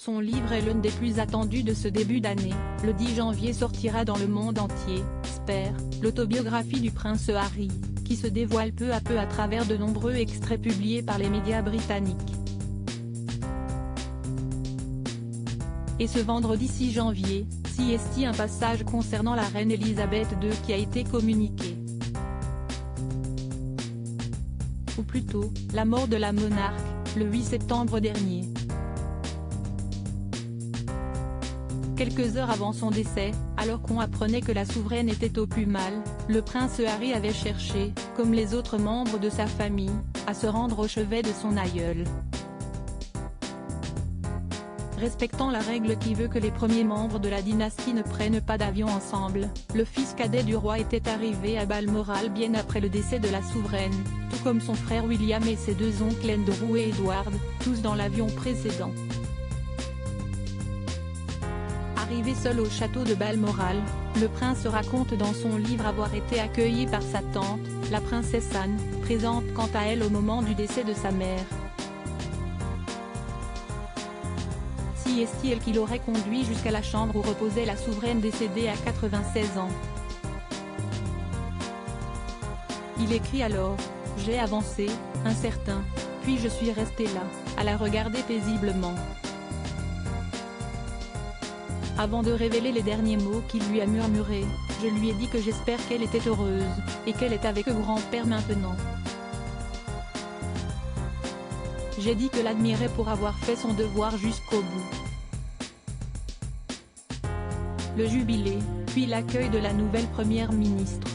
Son livre est l'un des plus attendus de ce début d'année. Le 10 janvier sortira dans le monde entier, Spare, l'autobiographie du prince Harry, qui se dévoile peu à peu à travers de nombreux extraits publiés par les médias britanniques. Et ce vendredi 6 janvier, CST un passage concernant la reine Elisabeth II qui a été communiqué. Ou plutôt, la mort de la monarque, le 8 septembre dernier. Quelques heures avant son décès, alors qu'on apprenait que la souveraine était au plus mal, le prince Harry avait cherché, comme les autres membres de sa famille, à se rendre au chevet de son aïeul. Respectant la règle qui veut que les premiers membres de la dynastie ne prennent pas d'avion ensemble, le fils cadet du roi était arrivé à Balmoral bien après le décès de la souveraine, tout comme son frère William et ses deux oncles Andrew et Edward, tous dans l'avion précédent. Arrivé seul au château de Balmoral, le prince raconte dans son livre avoir été accueilli par sa tante, la princesse Anne, présente quant à elle au moment du décès de sa mère. CST qui l'aurait conduit jusqu'à la chambre où reposait la souveraine décédée à 96 ans. Il écrit alors, « J'ai avancé, incertain, puis je suis resté là, à la regarder paisiblement. » Avant de révéler les derniers mots qu'il lui a murmurés, je lui ai dit que j'espère qu'elle était heureuse, et qu'elle est avec grand-père maintenant. J'ai dit que l'admirais pour avoir fait son devoir jusqu'au bout. Le jubilé, puis l'accueil de la nouvelle première ministre.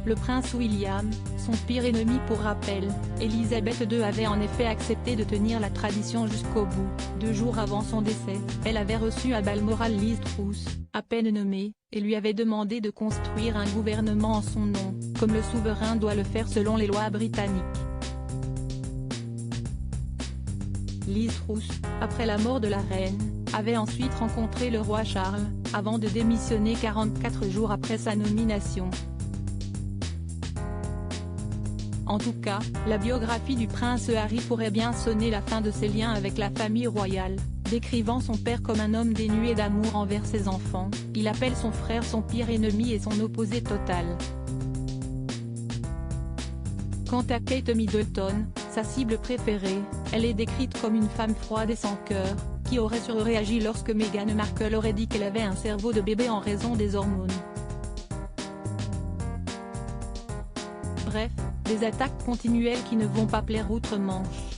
Le prince William, son pire ennemi pour rappel, Elisabeth II avait en effet accepté de tenir la tradition jusqu'au bout. 2 jours avant son décès, elle avait reçu à Balmoral Liz Truss, à peine nommée, et lui avait demandé de construire un gouvernement en son nom, comme le souverain doit le faire selon les lois britanniques. Liz Truss, après la mort de la reine, avait ensuite rencontré le roi Charles, avant de démissionner 44 jours après sa nomination. En tout cas, la biographie du prince Harry pourrait bien sonner la fin de ses liens avec la famille royale, décrivant son père comme un homme dénué d'amour envers ses enfants. Il appelle son frère son pire ennemi et son opposé total. Quant à Kate Middleton, sa cible préférée, elle est décrite comme une femme froide et sans cœur, qui aurait surréagi lorsque Meghan Markle aurait dit qu'elle avait un cerveau de bébé en raison des hormones. Bref, des attaques continuelles qui ne vont pas plaire outre-Manche.